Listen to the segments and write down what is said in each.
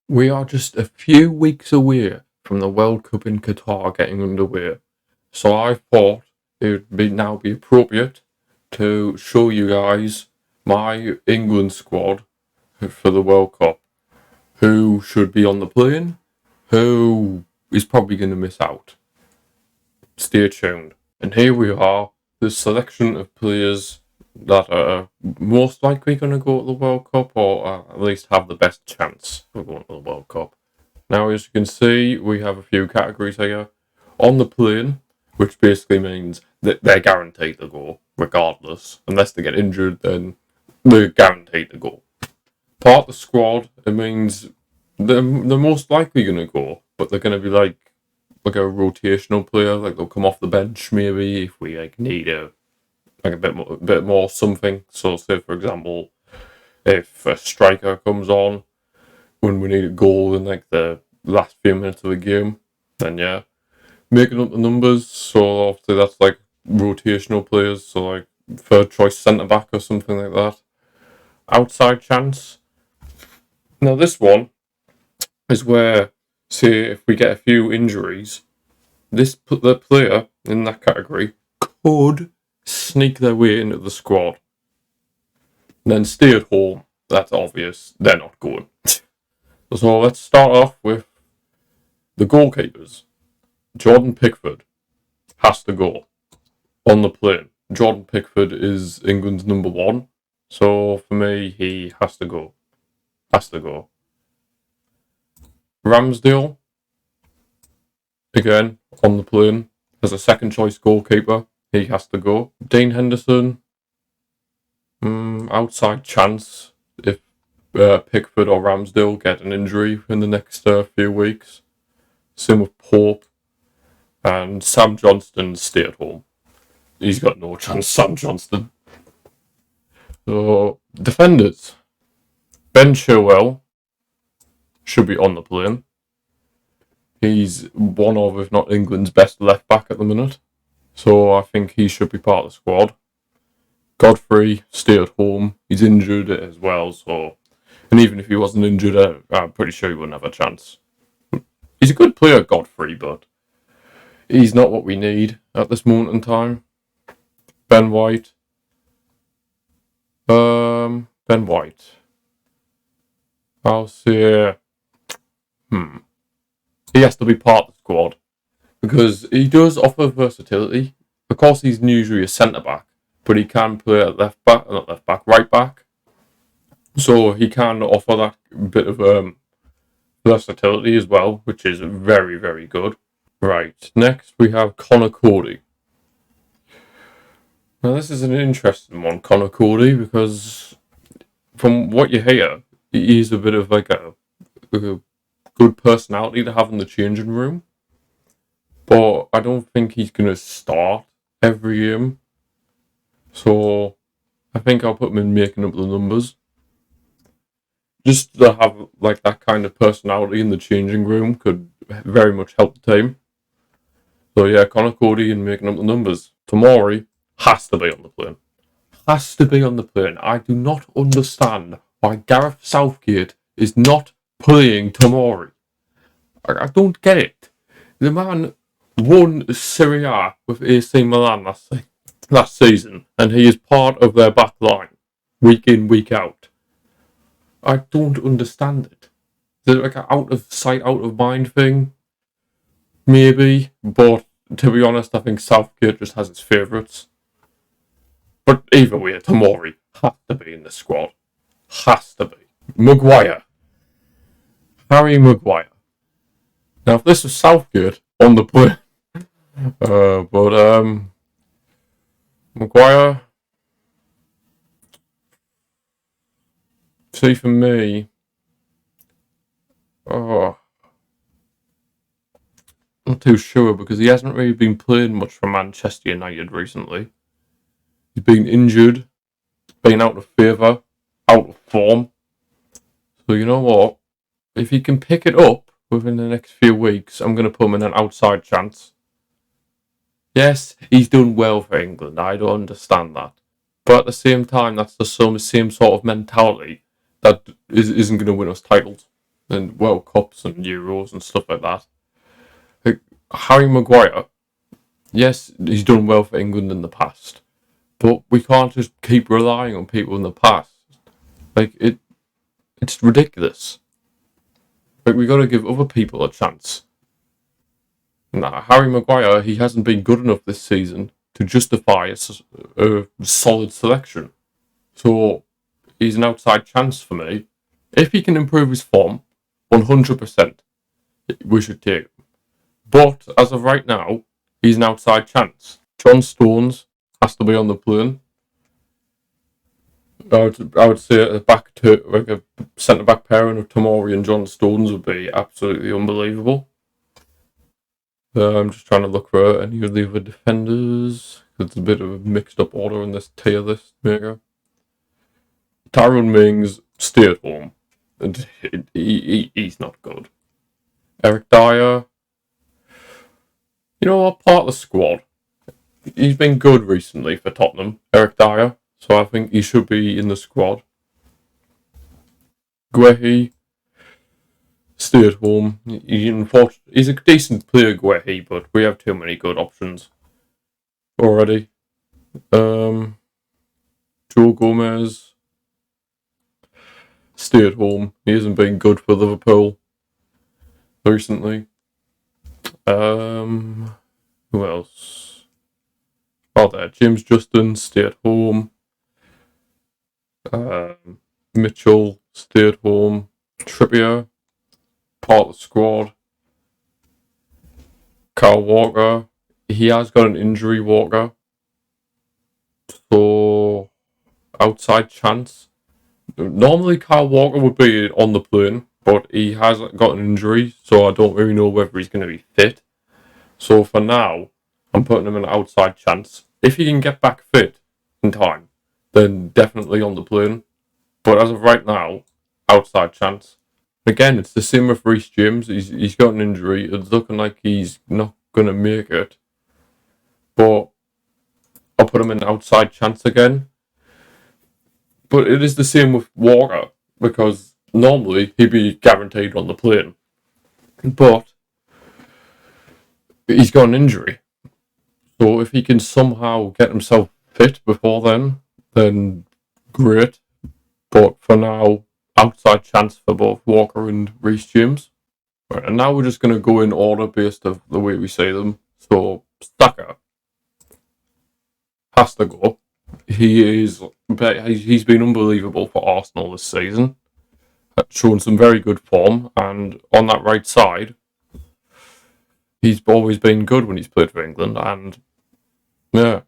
We are just a few weeks away from the World Cup in Qatar getting underway, so I thought it would now be appropriate to show you guys my England squad for the World Cup. Who should be on the plane? Who is probably going to miss out? Stay tuned. And here we are, the selection of players that are most likely going to go to the World Cup, or at least have the best chance of going to the World Cup. Now, as you can see, we have a few categories here. On the plane, which basically means that they're guaranteed to go, regardless. Unless they get injured, then they're guaranteed to go. Part of the squad, it means they're most likely going to go, but they're going to be like a rotational player. Like, they'll come off the bench maybe if we need a bit more something. So, say for example, if a striker comes on when we need a goal in like the last few minutes of the game, then yeah, making up the numbers. So obviously that's like rotational players, so like third choice centre back or something like that. Outside chance. Now this one is where, say, if we get a few injuries, the player in that category could sneak their way into the squad. Then stay at home. That's obvious. They're not going. So let's start off with the goalkeepers. Jordan Pickford has to go on the plane. Jordan Pickford is England's number one. So for me, he has to go. Has to go. Ramsdale, again, on the plane, as a second choice goalkeeper. He has to go. Dean Henderson, outside chance if Pickford or Ramsdale get an injury in the next few weeks. Same with Pope. And Sam Johnston, stay at home. He's got no chance, Sam Johnston. So, defenders. Ben Chilwell should be on the plane. He's one of, if not England's best left back at the minute. So I think he should be part of the squad. Godfrey, stay at home. He's injured as well, so... And even if he wasn't injured, I'm pretty sure he wouldn't have a chance. He's a good player, Godfrey, but he's not what we need at this moment in time. Ben White. Ben White. I'll say... He has to be part of the squad, because he does offer versatility. Of course, he's usually a centre-back, but he can play at right back. So he can offer that bit of versatility as well, which is very, very good. Right, next we have Connor Cody. Now this is an interesting one, Connor Cody, because from what you hear, he's a bit of like a good personality to have in the changing room. But I don't think he's going to start every game. So I think I'll put him in making up the numbers. Just to have like that kind of personality in the changing room could very much help the team. So yeah, Connor Cody and making up the numbers. Tomori has to be on the plane. Has to be on the plane. I do not understand why Gareth Southgate is not playing Tomori. I don't get it. The man won Serie A with AC Milan last season, and he is part of their back line, week in, week out. I don't understand it. Is it like an out of sight, out of mind thing? Maybe, but to be honest, I think Southgate just has his favourites. But either way, Tomori has to be in the squad. Has to be. Maguire. Harry Maguire. Now, if this was Southgate on the plane, Maguire, see for me, not too sure because he hasn't really been playing much for Manchester United recently. He's been injured, been out of favour, out of form. So you know what? If he can pick it up within the next few weeks, I'm going to put him in an outside chance. Yes, he's done well for England. I don't understand that. But at the same time, that's the same sort of mentality that isn't going to win us titles. and World Cups and Euros and stuff like that. Like, Harry Maguire, yes, he's done well for England in the past, but we can't just keep relying on people in the past. Like it's ridiculous. Like we got to give other people a chance. Nah, Harry Maguire, he hasn't been good enough this season to justify a solid selection. So he's an outside chance for me. If he can improve his form, 100%, we should take him. But as of right now, he's an outside chance. John Stones has to be on the plane. I would say a centre back pairing of Tomori and John Stones would be absolutely unbelievable. I'm just trying to look for any of the other defenders. It's a bit of a mixed up order in this tier list maker. Tyrone Mings, stay at home. And he's not good. Eric Dyer, you know what, part of the squad. He's been good recently for Tottenham, Eric Dyer, so I think he should be in the squad. Guehi, stay at home. He's a decent player, Guehi, but we have too many good options already. Joe Gomez, stay at home. He hasn't been good for Liverpool recently. Who else? Oh, there. James Justin, stay at home. Mitchell, stay at home. Trippier, part of the squad. Kyle Walker, he has got an injury, Walker. So, outside chance. Normally, Kyle Walker would be on the plane, but he has got an injury, so I don't really know whether he's going to be fit. So, for now, I'm putting him an outside chance. If he can get back fit in time, then definitely on the plane. But as of right now, outside chance. Again, it's the same with Reece James. He's got an injury. It's looking like he's not going to make it. But I'll put him in outside chance again. But it is the same with Walker, because normally he'd be guaranteed on the plane. But he's got an injury. So if he can somehow get himself fit before then great. But for now, outside chance for both Walker and Reece James. Right, and now we're just going to go in order based on the way we say them. So, Saka has to go. He's been unbelievable for Arsenal this season. Shown some very good form, and on that right side, he's always been good when he's played for England, and yeah,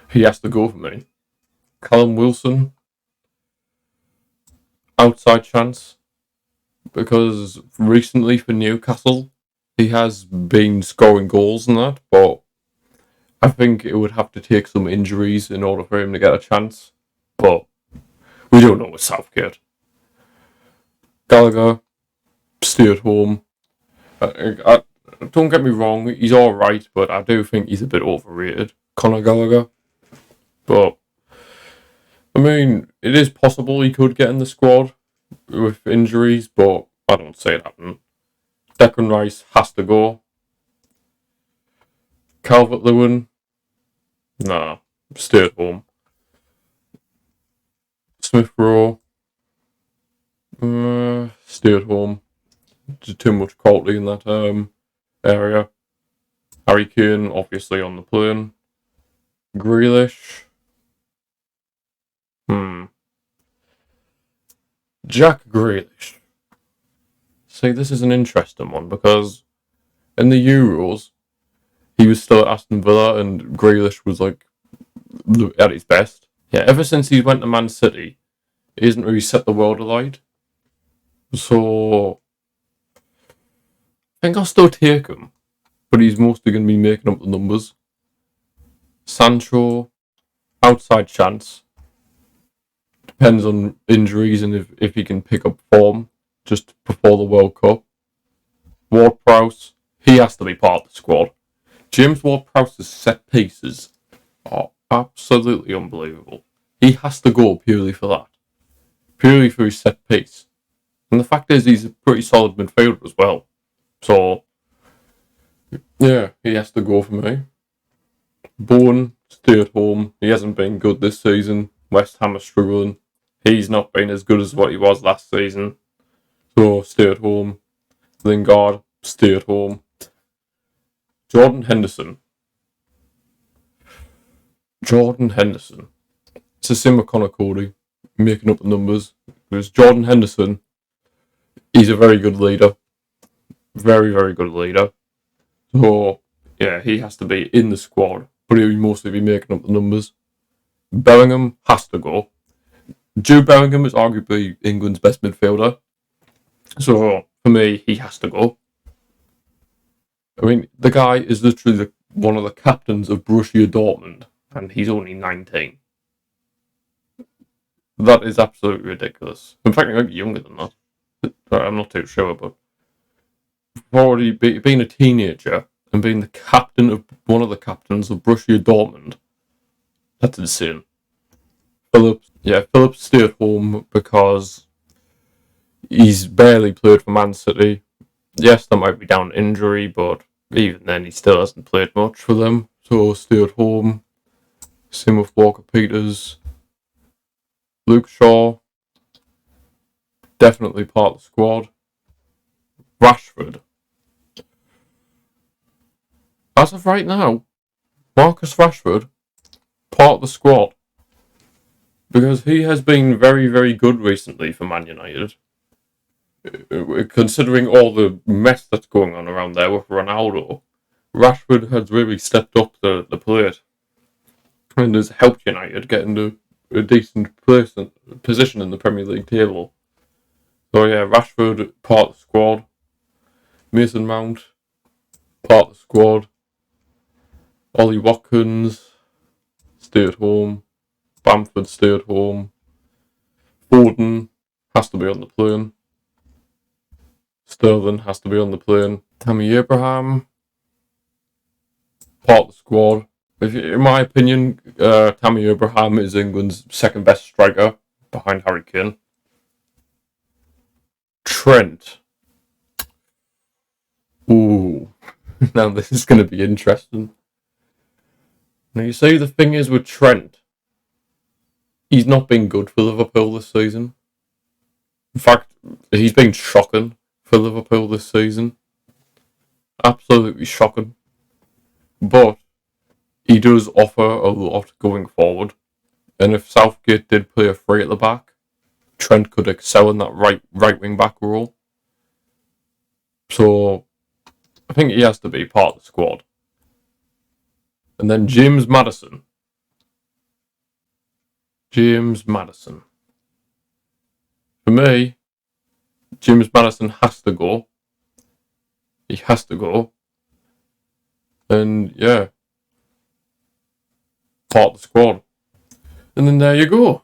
he has to go for me. Callum Wilson, outside chance, because recently for Newcastle, he has been scoring goals and that, but I think it would have to take some injuries in order for him to get a chance. But we don't know with Southgate. Gallagher, stay at home. Don't get me wrong, he's alright, but I do think he's a bit overrated, Conor Gallagher. But, I mean, it is possible he could get in the squad with injuries, but I don't see it happening. Declan Rice has to go. Calvert-Lewin, nah, stay at home. Smith Rowe, stay at home. There's too much quality in that area. Harry Kane, obviously on the plane. Grealish. Jack Grealish. See, this is an interesting one because in the Euros, he was still at Aston Villa and Grealish was like at his best. Yeah, ever since he went to Man City, he hasn't really set the world alight. So I think I'll still take him, but he's mostly going to be making up the numbers. Sancho, outside chance. Depends on injuries and if he can pick up form just before the World Cup. Ward-Prowse, he has to be part of the squad. James Ward-Prowse's set pieces are absolutely unbelievable. He has to go purely for that. Purely for his set piece. And the fact is, he's a pretty solid midfielder as well. So, yeah, he has to go for me. Bowen, stay at home. He hasn't been good this season. West Ham are struggling. He's not been as good as what he was last season. So, stay at home. Lingard, stay at home. Jordan Henderson. It's the same with Connor Cody, making up the numbers. Because Jordan Henderson, he's a very good leader. Very, very good leader. So, yeah, he has to be in the squad, but he'll mostly be making up the numbers. Bellingham has to go. Jude Bellingham is arguably England's best midfielder. So, for me, he has to go. I mean, the guy is literally one of the captains of Borussia Dortmund, and he's only 19. That is absolutely ridiculous. In fact, he might be younger than that. I'm not too sure, but already being a teenager and being the captain of one of the captains of Borussia Dortmund, that's insane. Phillips stay at home because he's barely played for Man City. Yes, that might be down to injury, but even then, he still hasn't played much for them. So stay at home. Same with Walker Peters. Luke Shaw, definitely part of the squad. Rashford. As of right now, Marcus Rashford, part of the squad. Because he has been very, very good recently for Man United. Considering all the mess that's going on around there with Ronaldo, Rashford has really stepped up the plate and has helped United get into a decent position in the Premier League table. So yeah, Rashford, part of the squad. Mason Mount, part of the squad. Ollie Watkins, stay at home. Bamford, stay at home. Foden has to be on the plane. Sterling has to be on the plane. Tammy Abraham, part of the squad. In my opinion, Tammy Abraham is England's second best striker behind Harry Kane. Trent. Ooh, now this is going to be interesting. Now you see, the thing is with Trent, he's not been good for Liverpool this season. In fact, he's been shocking for Liverpool this season. Absolutely shocking. But he does offer a lot going forward. And if Southgate did play a three at the back, Trent could excel in that right wing back role. So I think he has to be part of the squad. And then James Maddison. For me, James Maddison has to go. He has to go. And yeah, part of the squad. And then there you go.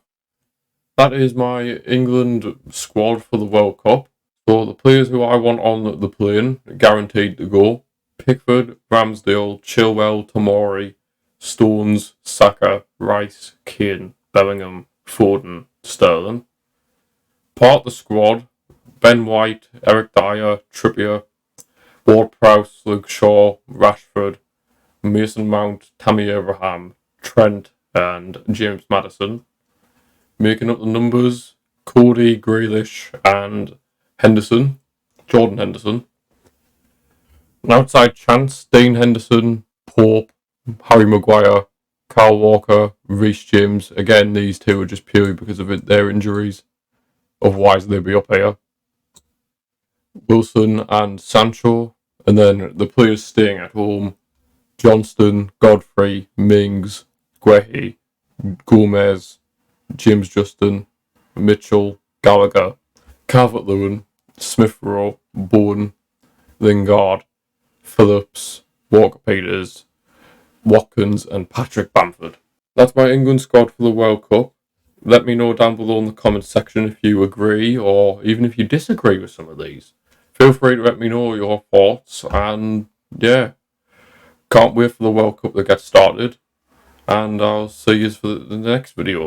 That is my England squad for the World Cup. So the players who I want on the plane, guaranteed to go: Pickford, Ramsdale, Chilwell, Tomori, Stones, Saka, Rice, Kane, Bellingham, Foden, Sterling. Part of the squad: Ben White, Eric Dyer, Trippier, Ward-Prowse, Luke Shaw, Rashford, Mason Mount, Tammy Abraham, Trent, and James Maddison. Making up the numbers: Cody, Grealish, and Jordan Henderson. An outside chance: Dean Henderson, Pope, Harry Maguire, Kyle Walker, Reece James. Again, these two are just purely because of their injuries. Otherwise, they'd be up here. Wilson and Sancho. And then the players staying at home: Johnston, Godfrey, Mings, Guehi, Gomez, James Justin, Mitchell, Gallagher, Calvert-Lewin, Smith-Rowe, Bowen, Lingard, Phillips, Walker Peters, Watkins, and Patrick Bamford. That's my England squad for the World Cup. Let me know down below in the comments section if you agree or even if you disagree with some of these. Feel free to let me know your thoughts, and yeah, can't wait for the World Cup to get started, and I'll see you for the next video.